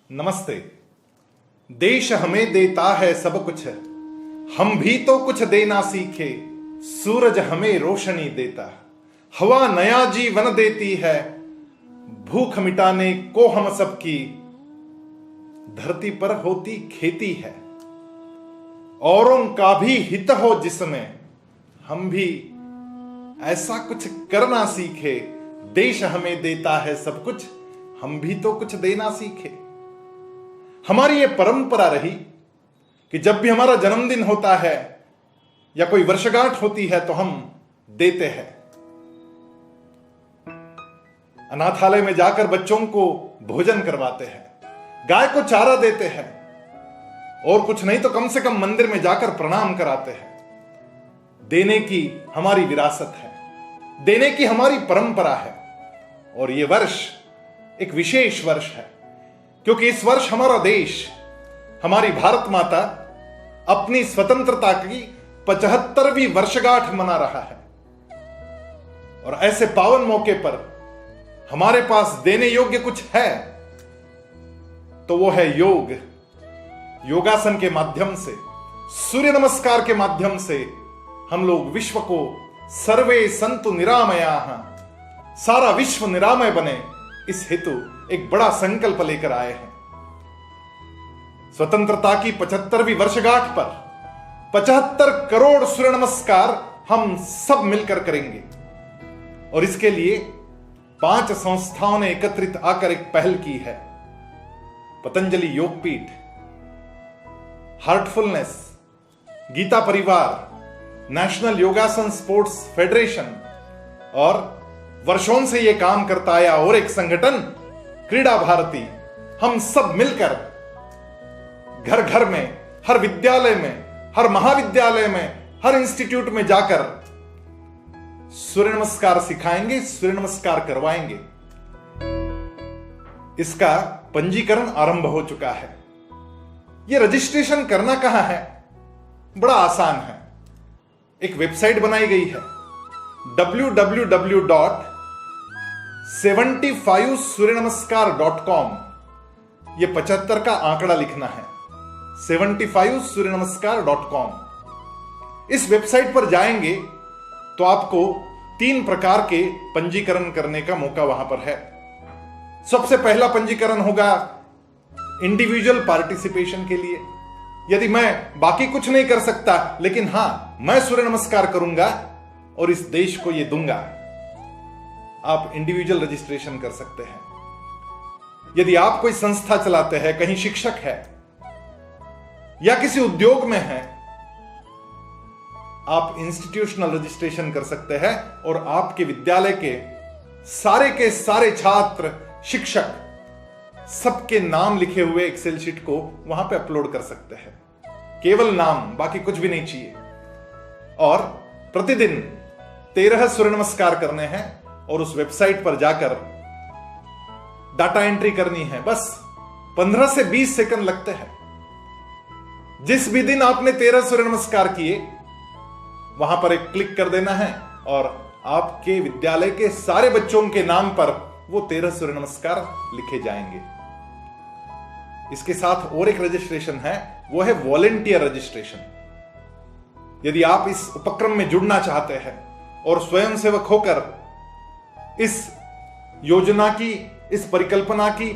नमस्ते। देश हमें देता है सब कुछ, हम भी तो कुछ देना सीखे। सूरज हमें रोशनी देता, हवा नया जीवन देती है। भूख मिटाने को हम सबकी धरती पर होती खेती है। औरों का भी हित हो जिसमें, हम भी ऐसा कुछ करना सीखे। देश हमें देता है सब कुछ, हम भी तो कुछ देना सीखे। हमारी ये परंपरा रही कि जब भी हमारा जन्मदिन होता है या कोई वर्षगांठ होती है तो हम देते हैं। अनाथालय में जाकर बच्चों को भोजन करवाते हैं, गाय को चारा देते हैं, और कुछ नहीं तो कम से कम मंदिर में जाकर प्रणाम कराते हैं। देने की हमारी विरासत है, देने की हमारी परंपरा है। और यह वर्ष एक विशेष वर्ष है, क्योंकि इस वर्ष हमारा देश, हमारी भारत माता अपनी स्वतंत्रता की 75वीं वर्षगांठ मना रहा है। और ऐसे पावन मौके पर हमारे पास देने योग्य कुछ है तो वो है योग। योगासन के माध्यम से, सूर्य नमस्कार के माध्यम से हम लोग विश्व को सर्वे संतु निरामयाः, सारा विश्व निरामय बने, इस हेतु एक बड़ा संकल्प लेकर आए हैं। स्वतंत्रता की 75वीं वर्षगांठ पर 75 करोड़ सूर्य नमस्कार हम सब मिलकर करेंगे। और इसके लिए 5 संस्थाओं ने एकत्रित आकर एक पहल की है। पतंजलि योगपीठ, हार्टफुलनेस, गीता परिवार, नेशनल योगासन स्पोर्ट्स फेडरेशन और वर्षों से यह काम करता आया और एक संगठन क्रीड़ा भारती, हम सब मिलकर घर घर में, हर विद्यालय में, हर महाविद्यालय में, हर इंस्टीट्यूट में जाकर सूर्य नमस्कार सिखाएंगे, सूर्य नमस्कार करवाएंगे। इसका पंजीकरण आरंभ हो चुका है। यह रजिस्ट्रेशन करना कहां है? बड़ा आसान है। एक वेबसाइट बनाई गई है www.75suryanamaskar.com। यह 75 का आंकड़ा लिखना है, 75suryanamaskar.com। इस वेबसाइट पर जाएंगे तो आपको 3 प्रकार के पंजीकरण करने का मौका वहां पर है। सबसे पहला पंजीकरण होगा इंडिविजुअल पार्टिसिपेशन के लिए। यदि मैं बाकी कुछ नहीं कर सकता, लेकिन हां मैं सूर्य नमस्कार करूंगा और इस देश को यह दूंगा, आप इंडिविजुअल रजिस्ट्रेशन कर सकते हैं। यदि आप कोई संस्था चलाते हैं, कहीं शिक्षक है या किसी उद्योग में है, आप इंस्टीट्यूशनल रजिस्ट्रेशन कर सकते हैं और आपके विद्यालय के सारे छात्र, शिक्षक, सबके नाम लिखे हुए एक्सेल शीट को वहां पे अपलोड कर सकते हैं। केवल नाम, बाकी कुछ भी नहीं चाहिए। और प्रतिदिन 13 सूर्य नमस्कार करने हैं और उस वेबसाइट पर जाकर डाटा एंट्री करनी है। बस 15 से 20 सेकंड लगते हैं। जिस भी दिन आपने 13 सूर्य नमस्कार किए, वहां पर एक क्लिक कर देना है और आपके विद्यालय के सारे बच्चों के नाम पर वो 13 सूर्य नमस्कार लिखे जाएंगे। इसके साथ और एक रजिस्ट्रेशन है, वो है वॉलेंटियर रजिस्ट्रेशन। यदि आप इस उपक्रम में जुड़ना चाहते हैं और स्वयंसेवक होकर इस योजना की, इस परिकल्पना की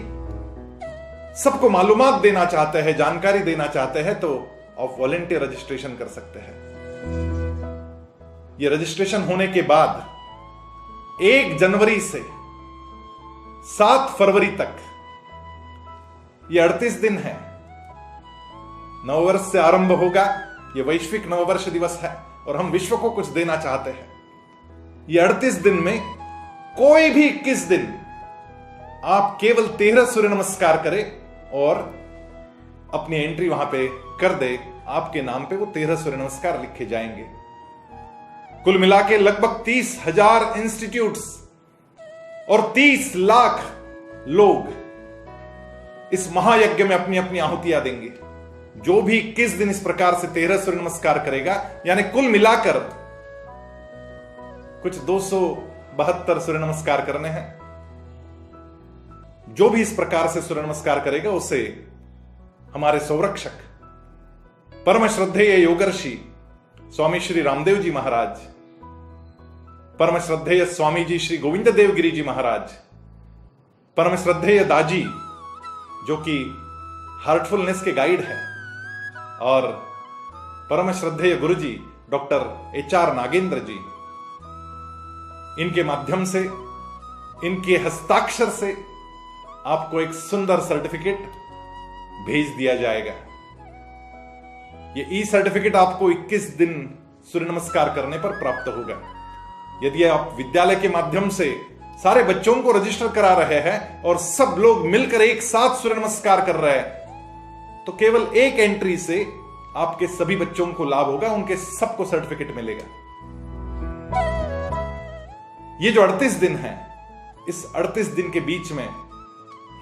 सबको मालूमात देना चाहते हैं, जानकारी देना चाहते हैं, तो आप वॉलेंटियर रजिस्ट्रेशन कर सकते हैं। यह रजिस्ट्रेशन होने के बाद 1 जनवरी से 7 फरवरी तक, यह 38 दिन है, नववर्ष से आरंभ होगा। यह वैश्विक नववर्ष दिवस है और हम विश्व को कुछ देना चाहते हैं। यह 38 दिन में कोई भी 21 दिन आप केवल 13 सूर्य नमस्कार करें और अपनी एंट्री वहां पे कर दे, आपके नाम पे वो 13 सूर्य नमस्कार लिखे जाएंगे। कुल मिला के लगभग 30,000 इंस्टीट्यूट्स और 30 लाख लोग इस महायज्ञ में अपनी अपनी आहुतियां देंगे। जो भी 21 दिन इस प्रकार से 13 सूर्य नमस्कार करेगा, यानी कुल मिलाकर कुछ 272 सूर्य नमस्कार करने हैं। जो भी इस प्रकार से सूर्य नमस्कार करेगा उसे हमारे संरक्षक परम श्रद्धेय योगर्षि स्वामी श्री रामदेव जी महाराज, परम श्रद्धेय स्वामी जी श्री गोविंद देव गिरी जी महाराज, परम श्रद्धेय दाजी जो कि हार्टफुलनेस के गाइड है, और परम श्रद्धेय गुरु जी डॉक्टर HR नागेंद्र जी, इनके माध्यम से, इनके हस्ताक्षर से आपको एक सुंदर सर्टिफिकेट भेज दिया जाएगा। ये ई सर्टिफिकेट आपको 21 दिन सूर्य नमस्कार करने पर प्राप्त होगा। यदि आप विद्यालय के माध्यम से सारे बच्चों को रजिस्टर करा रहे हैं और सब लोग मिलकर एक साथ सूर्य नमस्कार कर रहे हैं, तो केवल एक एंट्री से आपके सभी बच्चों को लाभ होगा, उनके सबको सर्टिफिकेट मिलेगा। ये जो 38 दिन है, इस 38 दिन के बीच में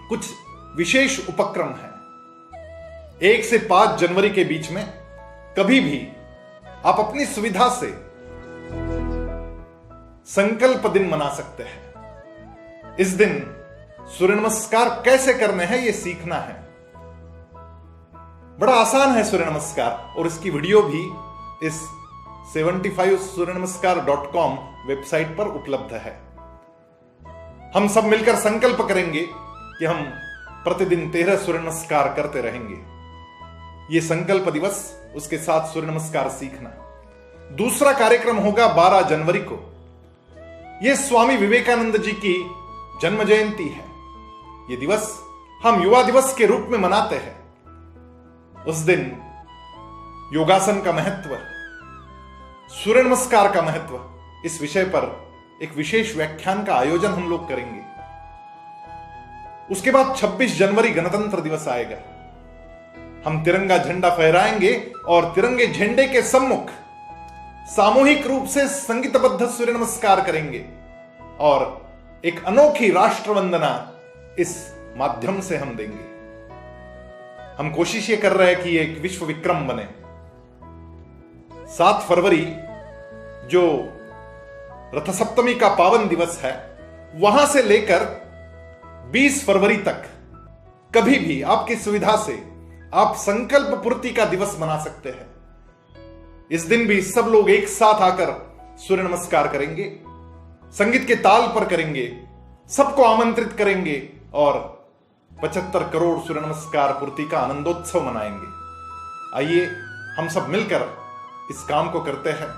कुछ विशेष उपक्रम है। 1 से 5 जनवरी के बीच में कभी भी आप अपनी सुविधा से संकल्प दिन मना सकते हैं। इस दिन सूर्य नमस्कार कैसे करने हैं यह सीखना है। बड़ा आसान है सूर्य नमस्कार, और इसकी वीडियो भी इस 75suryanamaskar.com वेबसाइट पर उपलब्ध है। हम सब मिलकर संकल्प करेंगे कि हम प्रतिदिन 13 सूर्य नमस्कार करते रहेंगे। यह संकल्प दिवस, उसके साथ सूर्य नमस्कार सीखना। दूसरा कार्यक्रम होगा 12 जनवरी को। यह स्वामी विवेकानंद जी की जन्म जयंती है। यह दिवस हम युवा दिवस के रूप में मनाते हैं। उस दिन योगासन का महत्व, सूर्य नमस्कार का महत्व, इस विषय पर एक विशेष व्याख्यान का आयोजन हम लोग करेंगे। उसके बाद 26 जनवरी गणतंत्र दिवस आएगा। हम तिरंगा झंडा फहराएंगे और तिरंगे झंडे के सम्मुख सामूहिक रूप से संगीतबद्ध सूर्य नमस्कार करेंगे, और एक अनोखी राष्ट्र वंदना इस माध्यम से हम देंगे। हम कोशिश ये कर रहे हैं कि ये एक विश्व विक्रम बने। 7 फरवरी जो रथ सप्तमी का पावन दिवस है, वहां से लेकर 20 फरवरी तक कभी भी आपकी सुविधा से आप संकल्प पूर्ति का दिवस मना सकते हैं। इस दिन भी सब लोग एक साथ आकर सूर्य नमस्कार करेंगे, संगीत के ताल पर करेंगे, सबको आमंत्रित करेंगे और 75 करोड़ सूर्य नमस्कार पूर्ति का आनंदोत्सव मनाएंगे। आइए हम सब मिलकर इस काम को करते हैं।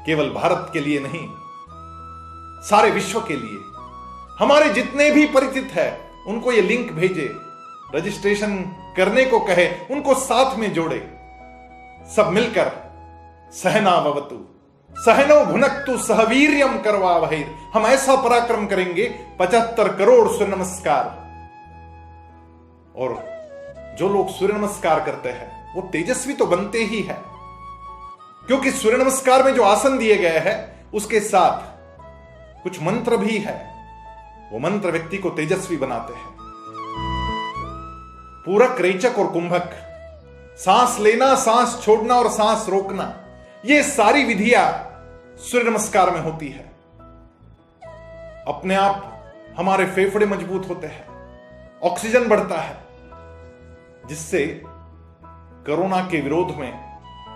केवल भारत के लिए नहीं, सारे विश्व के लिए। हमारे जितने भी परिचित हैं उनको ये लिंक भेजे, रजिस्ट्रेशन करने को कहे, उनको साथ में जोड़े। सब मिलकर सहनाववतु सहनो भुनक्तु सहवीर्यम करवावहै, हम ऐसा पराक्रम करेंगे 75 करोड़ सूर्य नमस्कार। और जो लोग सूर्य नमस्कार करते हैं वो तेजस्वी तो बनते ही है, क्योंकि सूर्य नमस्कार में जो आसन दिए गए हैं उसके साथ कुछ मंत्र भी है। वो मंत्र व्यक्ति को तेजस्वी बनाते हैं। पूरक, रेचक और कुंभक, सांस लेना, सांस छोड़ना और सांस रोकना, ये सारी विधियां सूर्य नमस्कार में होती है। अपने आप हमारे फेफड़े मजबूत होते हैं, ऑक्सीजन बढ़ता है, जिससे कोरोना के विरोध में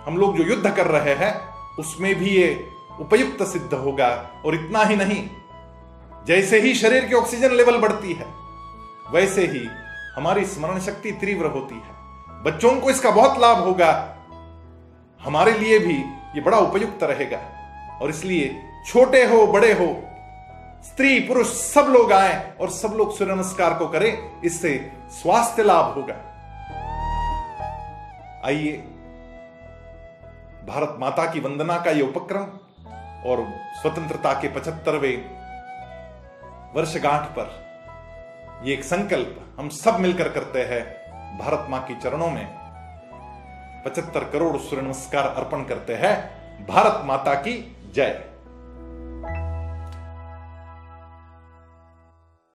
हम लोग जो युद्ध कर रहे हैं उसमें भी ये उपयुक्त सिद्ध होगा। और इतना ही नहीं, जैसे ही शरीर की ऑक्सीजन लेवल बढ़ती है वैसे ही हमारी स्मरण शक्ति तीव्र होती है। बच्चों को इसका बहुत लाभ होगा, हमारे लिए भी ये बड़ा उपयुक्त रहेगा। और इसलिए छोटे हो बड़े हो, स्त्री पुरुष सब लोग आए और सब लोग सूर्य नमस्कार को करें, इससे स्वास्थ्य लाभ होगा। आइए भारत माता की वंदना का यह उपक्रम और स्वतंत्रता के 75वें वर्षगांठ पर यह एक संकल्प हम सब मिलकर करते हैं। भारत मां के चरणों में 75 करोड़ सूर्य नमस्कार अर्पण करते हैं। भारत माता की जय।